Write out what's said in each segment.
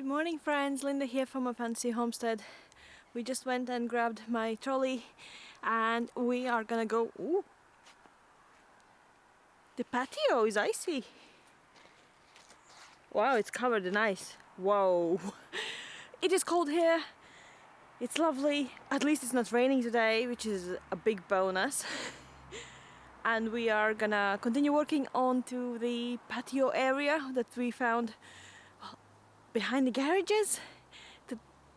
morning friends, Linda here from my fancy homestead. We just went and grabbed my trolley and we are gonna go... Ooh. The patio is icy. Wow, it's covered in ice. Whoa. It is cold here. It's lovely. At least it's not raining today, which is a big bonus. And we are gonna continue working on to the patio area that we found behind the garages.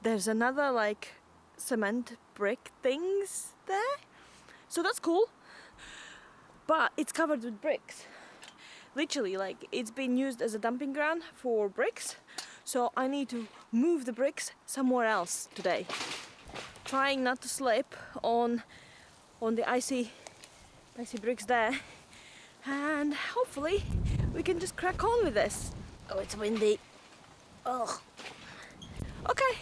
There's another like cement brick things there, so that's cool, but it's covered with bricks. Literally, like, it's been used as a dumping ground for bricks, so I need to move the bricks somewhere else today, trying not to slip on the icy bricks there, and hopefully we can just crack on with this. Oh, it's windy. Oh, okay.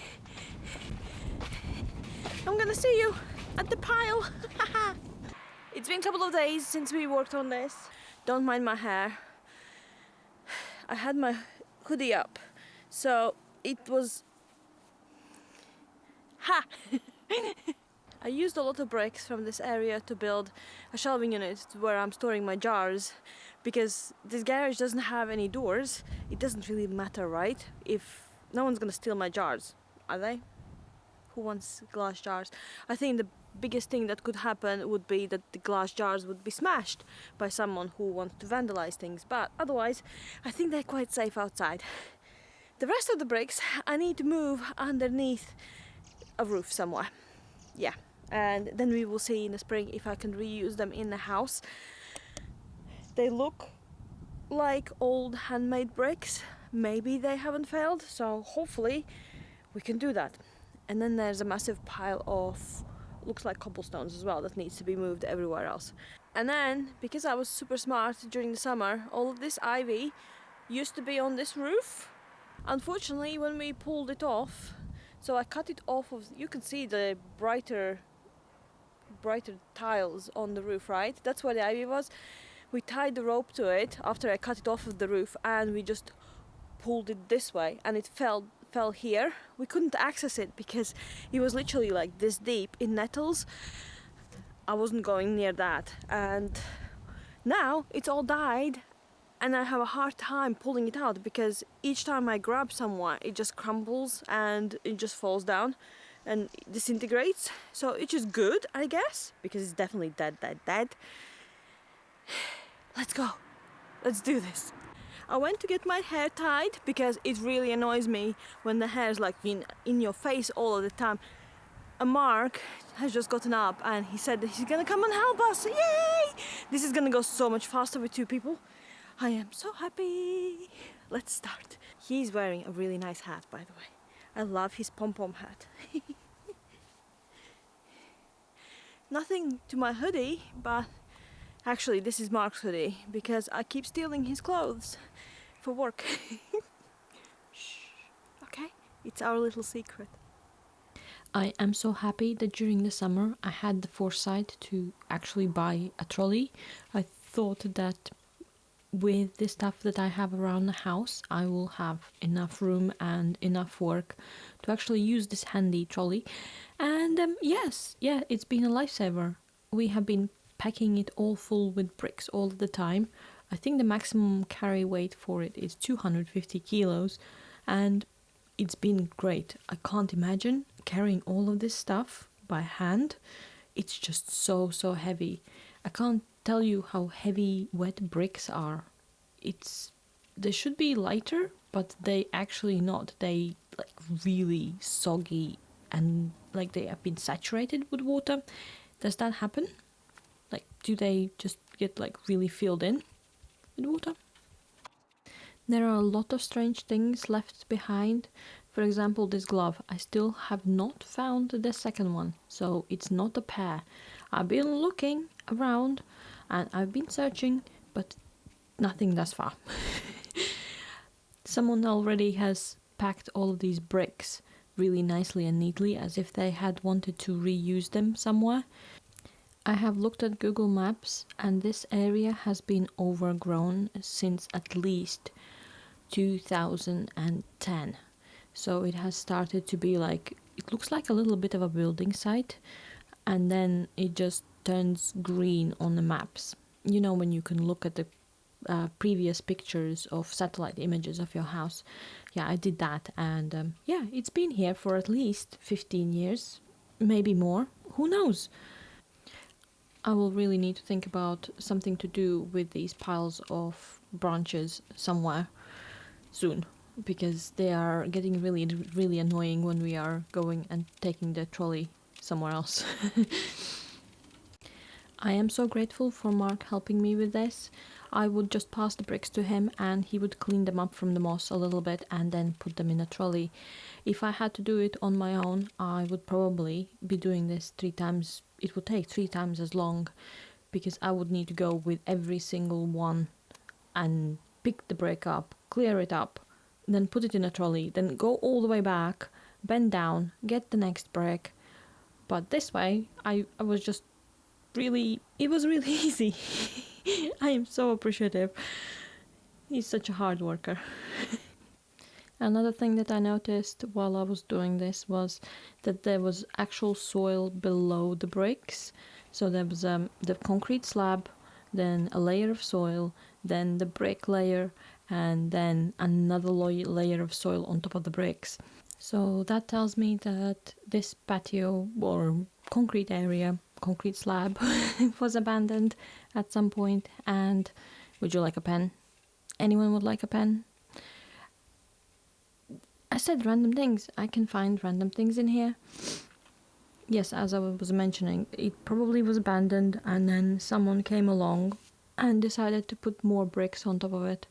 I'm gonna see you at the pile. It's been a couple of days since we worked on this. Don't mind my hair. I had my hoodie up, so it was... Ha! I used a lot of bricks from this area to build a shelving unit where I'm storing my jars, because this garage doesn't have any doors. It doesn't really matter, right? If no one's gonna steal my jars, are they? Who wants glass jars? I think the biggest thing that could happen would be that the glass jars would be smashed by someone who wants to vandalize things, but otherwise I think they're quite safe outside. The rest of the bricks I need to move underneath a roof somewhere. Yeah, and then we will see in the spring if I can reuse them in the house. They look like old handmade bricks. Maybe they haven't failed, so hopefully we can do that. And then there's a massive pile of, looks like cobblestones as well, that needs to be moved everywhere else. And then, because I was super smart during the summer, all of this ivy used to be on this roof. Unfortunately, when we pulled it off, so I cut it off of, you can see the brighter tiles on the roof, right? That's where the ivy was. We tied the rope to it after I cut it off of the roof, and we just pulled it this way, and it fell here. We couldn't access it because it was literally like this deep in nettles. I wasn't going near that, and now it's all died and I have a hard time pulling it out because each time I grab somewhere it just crumbles and it just falls down and disintegrates. So it's just good, I guess, because it's definitely dead. Let's go, let's do this. I went to get my hair tied because it really annoys me when the hair is like in your face all of the time. And Mark has just gotten up and he said that he's gonna come and help us. Yay! This is gonna go so much faster with two people. I am so happy. Let's start. He's wearing a really nice hat, by the way. I love his pom-pom hat. Nothing to my hoodie, but actually this is Mark's hoodie because I keep stealing his clothes for work. Shh. Okay, it's our little secret. I am so happy that during the summer I had the foresight to actually buy a trolley. I thought that with the stuff that I have around the house I will have enough room and enough work to actually use this handy trolley. And it's been a lifesaver. We have been packing it all full with bricks all the time. I think the maximum carry weight for it is 250 kilos, and it's been great. I can't imagine carrying all of this stuff by hand. It's just so heavy. I can't tell you how heavy wet bricks are. They should be lighter, but they actually not. They like really soggy and like they have been saturated with water. Does that happen? Like, do they just get like really filled in with water? There are a lot of strange things left behind. For example, this glove. I still have not found the second one, so it's not a pair. I've been looking around and I've been searching, but nothing thus far. Someone already has packed all of these bricks really nicely and neatly, as if they had wanted to reuse them somewhere. I have looked at Google Maps and this area has been overgrown since at least 2010. So it has started to be like, it looks like a little bit of a building site, and then it just turns green on the maps. You know, when you can look at the previous pictures of satellite images of your house. Yeah, I did that, and yeah, it's been here for at least 15 years, maybe more. Who knows? I will really need to think about something to do with these piles of branches somewhere soon, because they are getting really, really annoying when we are going and taking the trolley somewhere else. I am so grateful for Mark helping me with this. I would just pass the bricks to him and he would clean them up from the moss a little bit and then put them in a trolley. If I had to do it on my own, I would probably be doing this 3 times. It would take 3 times as long, because I would need to go with every single one and pick the brick up, clear it up, then put it in a trolley, then go all the way back, bend down, get the next brick. But this way, I was just it was really easy. I am so appreciative. He's such a hard worker. Another thing that I noticed while I was doing this was that there was actual soil below the bricks. So there was the concrete slab, then a layer of soil, then the brick layer, and then another layer of soil on top of the bricks. So that tells me that this patio or concrete area, concrete slab, was abandoned at some point. And would you like a pen? Anyone would like a pen? I said random things. I can find random things in here. Yes, as I was mentioning, it probably was abandoned and then someone came along and decided to put more bricks on top of it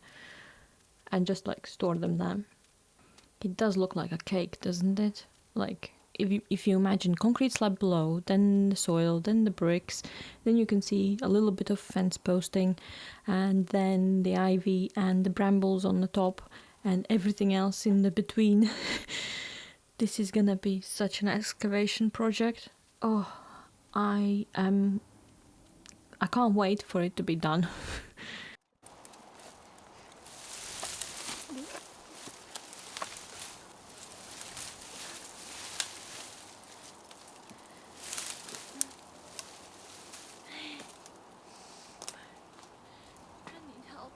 and just like store them there. It does look like a cake, doesn't it? Like, if you imagine concrete slab below, then the soil, then the bricks, then you can see a little bit of fence posting, and then the ivy and the brambles on the top, and everything else in the between. This is gonna be such an excavation project. Oh, I can't wait for it to be done. I need help.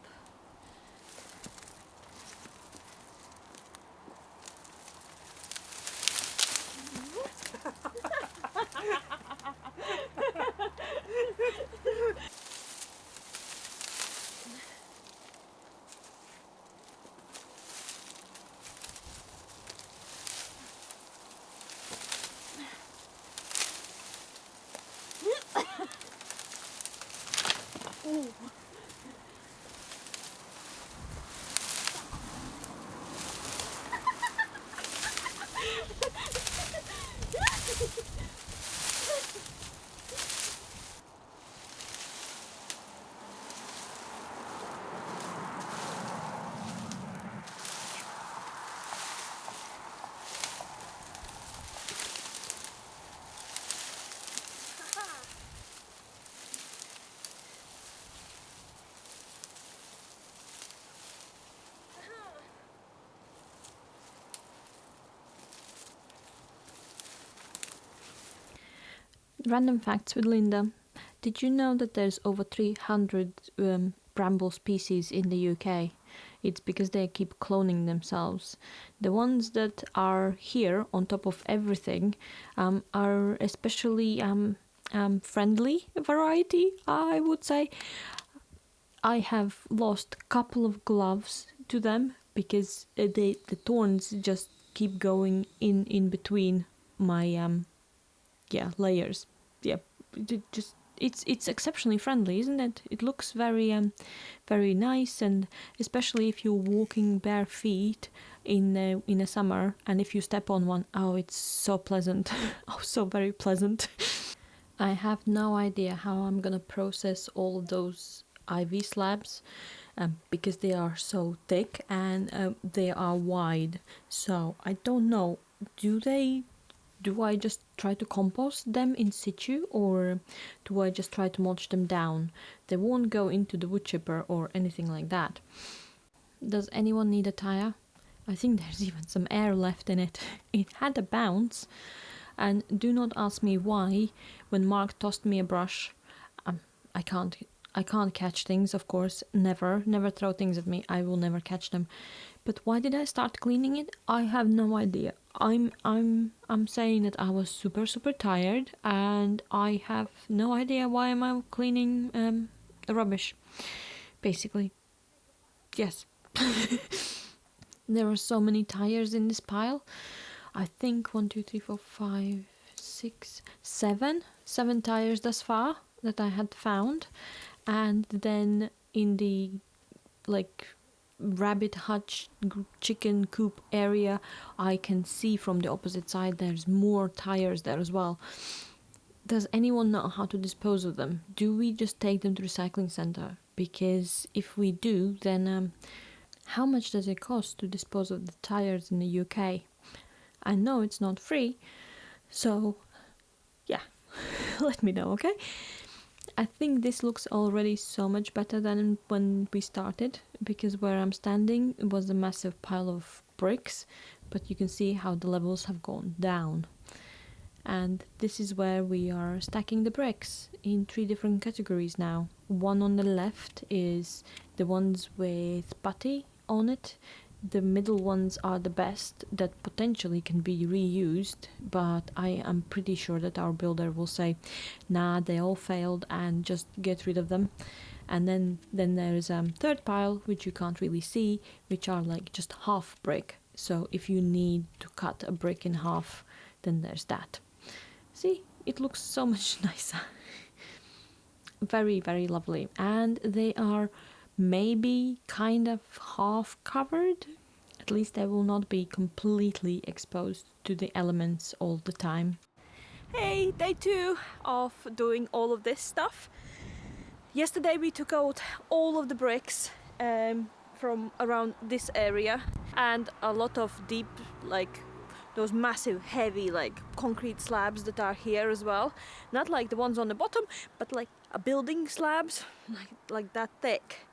Random facts with Linda. Did you know that there's over 300 bramble species in the UK? It's because they keep cloning themselves. The ones that are here on top of everything are especially friendly variety, I would say. I have lost a couple of gloves to them because the thorns just keep going in between my layers. Yeah, it's exceptionally friendly, isn't it? It looks very nice, and especially if you're walking bare feet in the summer, and if you step on one, oh, it's so pleasant. Oh, so very pleasant. I have no idea how I'm gonna process all of those ivy slabs, because they are so thick and they are wide. So I don't know. Do I just try to compost them in situ, or do I just try to mulch them down? They won't go into the wood chipper or anything like that. Does anyone need a tire? I think there's even some air left in it. It had a bounce, and do not ask me why. When Mark tossed me a brush, I can't catch things, of course. Never throw things at me. I will never catch them. But why did I start cleaning it? I have no idea. I'm saying that I was super tired, and I have no idea why am I cleaning the rubbish. Basically, yes. There are so many tires in this pile. I think 1, 2, 3, 4, 5, 6, 7 tires thus far that I had found, and then in the like rabbit hutch chicken coop area, I can see from the opposite side there's more tires there as well. Does anyone know how to dispose of them? Do we just take them to recycling center? Because if we do, then how much does it cost to dispose of the tires in the UK? I know it's not free, so yeah, let me know, okay? I think this looks already so much better than when we started, because where I'm standing was a massive pile of bricks, but you can see how the levels have gone down. And this is where we are stacking the bricks in 3 different categories now. One on the left is the ones with putty on it. The middle ones are the best, that potentially can be reused, but I am pretty sure that our builder will say, nah, they all failed and just get rid of them. And then there is a third pile, which you can't really see, which are like just half brick. So if you need to cut a brick in half, then there's that. See, it looks so much nicer. Very, very lovely. And they are maybe kind of half covered. At least they will not be completely exposed to the elements all the time. Hey, day 2 of doing all of this stuff. Yesterday we took out all of the bricks from around this area, and a lot of deep, like those massive heavy like concrete slabs that are here as well. Not like the ones on the bottom, but like a building slabs, like that thick.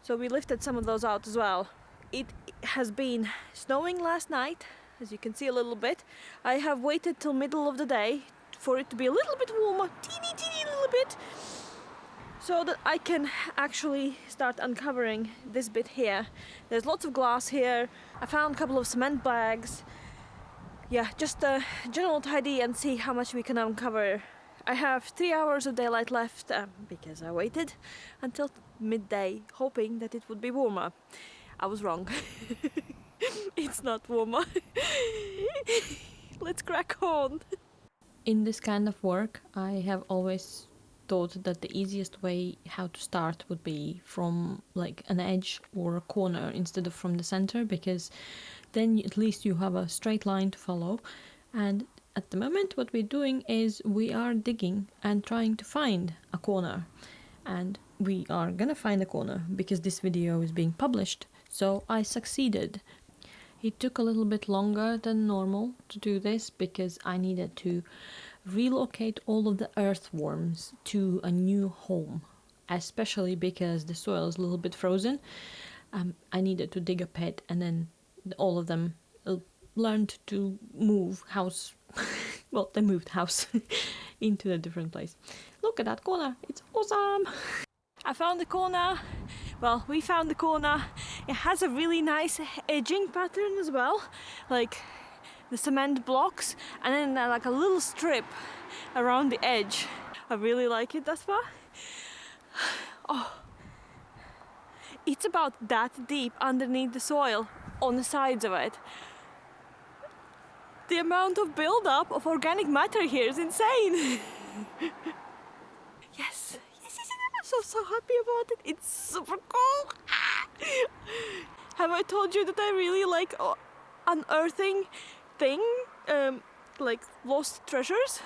So we lifted some of those out as well. It has been snowing last night, as you can see a little bit. I have waited till middle of the day for it to be a little bit warmer, teeny little bit, so that I can actually start uncovering this bit here. There's lots of glass here. I found a couple of cement bags. Yeah, just a general tidy and see how much we can uncover. I have 3 hours of daylight left because I waited until midday, hoping that it would be warmer. I was wrong. It's not warmer. Let's crack on. In this kind of work, I have always thought that the easiest way how to start would be from like an edge or a corner instead of from the center, because then at least you have a straight line to follow. And at the moment what we're doing is we are digging and trying to find a corner, and we are gonna find a corner because this video is being published, so I succeeded. It took a little bit longer than normal to do this because I needed to relocate all of the earthworms to a new home, especially because the soil is a little bit frozen. I needed to dig a pit, and then all of them learned to move house. Well, they moved house into a different place. Look at that corner, it's awesome. I found the corner. Well, we found the corner. It has a really nice edging pattern as well, like the cement blocks, and then like a little strip around the edge. I really like it thus far. Oh, it's about that deep underneath the soil on the sides of it. The amount of build-up of organic matter here is insane. Yes, I'm so happy about it. It's super cool. Have I told you that I really like unearthing thing, like lost treasures?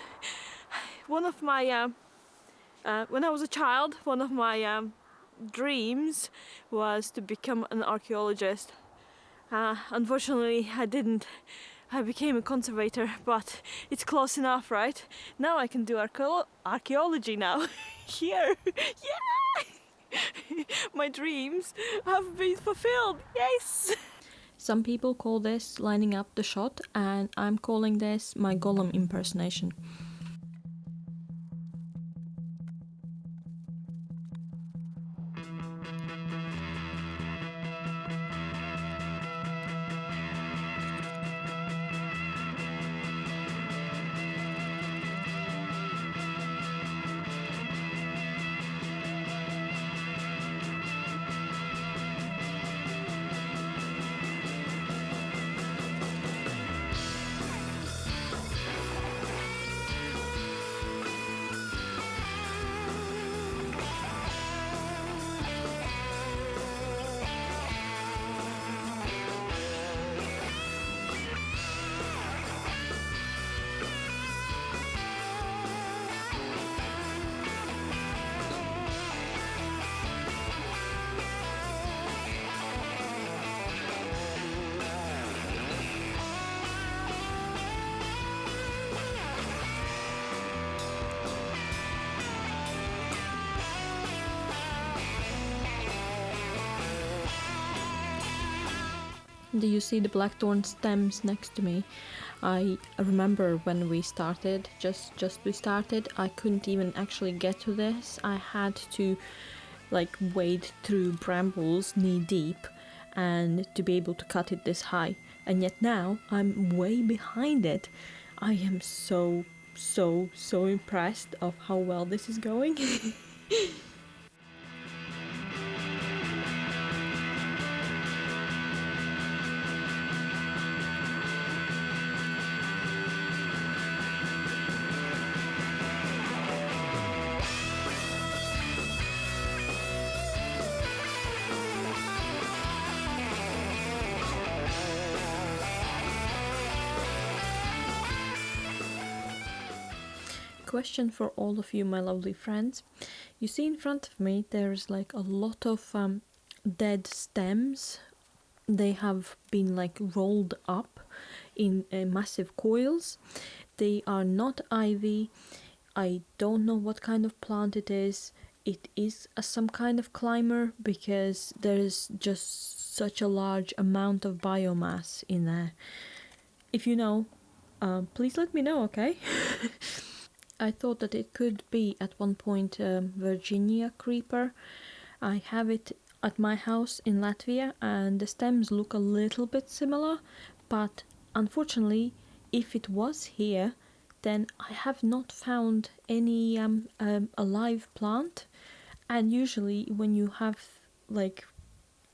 One of my when I was a child, one of my dreams was to become an archaeologist. Unfortunately, I didn't. I became a conservator, but it's close enough, right? Now I can do archaeology now. Here, yeah! My dreams have been fulfilled, yes! Some people call this lining up the shot, and I'm calling this my Gollum impersonation. Do you see the blackthorn stems next to me? I remember when we started, just we started, I couldn't even actually get to this. I had to like wade through brambles knee deep and to be able to cut it this high. And yet now I'm way behind it. I am so impressed of how well this is going. Question for all of you, my lovely friends. You see in front of me there's like a lot of dead stems. They have been like rolled up in massive coils. They are not ivy. I don't know what kind of plant it is. It is some kind of climber because there is just such a large amount of biomass in there. If you know, please let me know, okay? I thought that it could be at one point Virginia creeper. I have it at my house in Latvia and the stems look a little bit similar, but unfortunately if it was here then I have not found any alive plant. And usually when you have like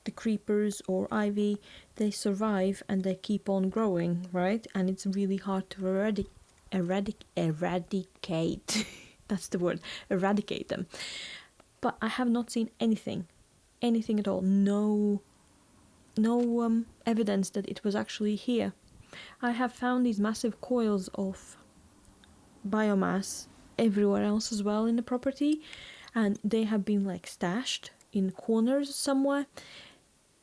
the creepers or ivy, they survive and they keep on growing, right? And it's really hard to eradicate that's the word, eradicate them. But I have not seen anything at all. No evidence that it was actually here. I have found these massive coils of biomass everywhere else as well in the property, and they have been like stashed in corners somewhere.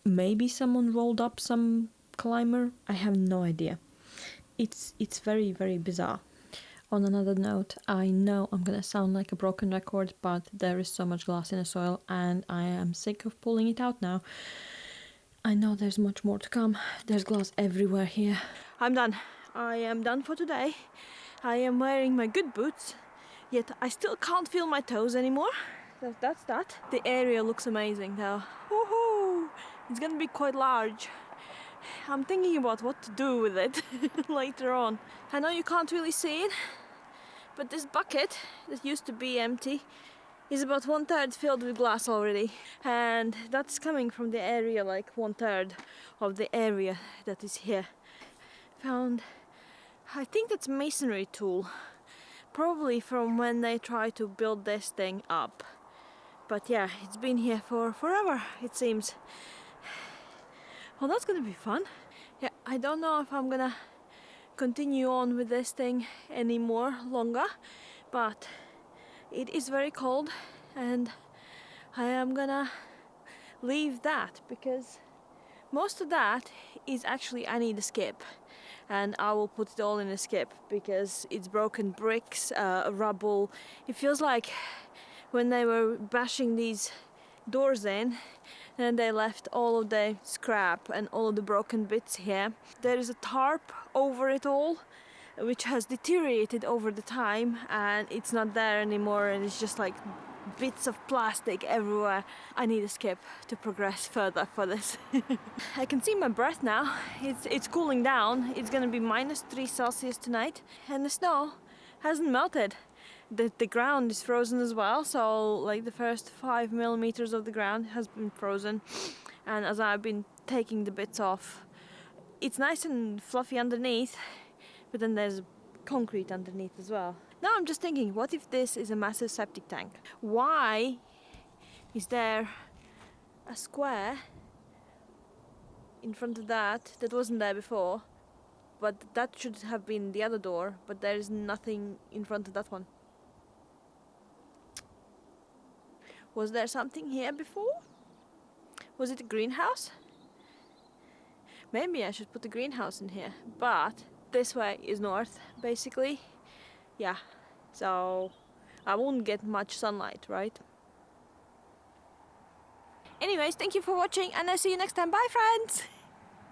Maybe someone rolled up some climber, I have no idea. It's very, very bizarre. On another note, I know I'm gonna sound like a broken record, but there is so much glass in the soil and I am sick of pulling it out now. I know there's much more to come. There's glass everywhere here. I'm done. I am done for today. I am wearing my good boots, yet I still can't feel my toes anymore. That's that. The area looks amazing though. Woohoo! It's gonna be quite large. I'm thinking about what to do with it later on. I know you can't really see it, but this bucket that used to be empty is about 1/3 filled with glass already. And that's coming from the area, like 1/3 of the area that is here. Found, I think that's masonry tool. Probably from when they tried to build this thing up. But yeah, it's been here for forever, it seems. Well, that's gonna be fun. Yeah, I don't know if I'm gonna continue on with this thing anymore longer, but it is very cold and I am gonna leave that because most of that is actually, I need a skip and I will put it all in a skip because it's broken bricks, rubble. It feels like when they were bashing these doors in, and they left all of the scrap and all of the broken bits here. There is a tarp over it all, which has deteriorated over the time, and it's not there anymore, and it's just like bits of plastic everywhere. I need a skip to progress further for this. I can see my breath now. It's cooling down. It's gonna be -3 Celsius tonight, and the snow hasn't melted. The ground is frozen as well, so like the first 5 millimeters of the ground has been frozen, and as I've been taking the bits off, it's nice and fluffy underneath, but then there's concrete underneath as well. Now I'm just thinking, what if this is a massive septic tank? Why is there a square in front of that wasn't there before, but that should have been the other door, but there is nothing in front of that one? Was there something here before? Was it a greenhouse? Maybe I should put the greenhouse in here, but this way is north, basically. Yeah, so I won't get much sunlight, right? Anyways, thank you for watching, and I'll see you next time. Bye, friends!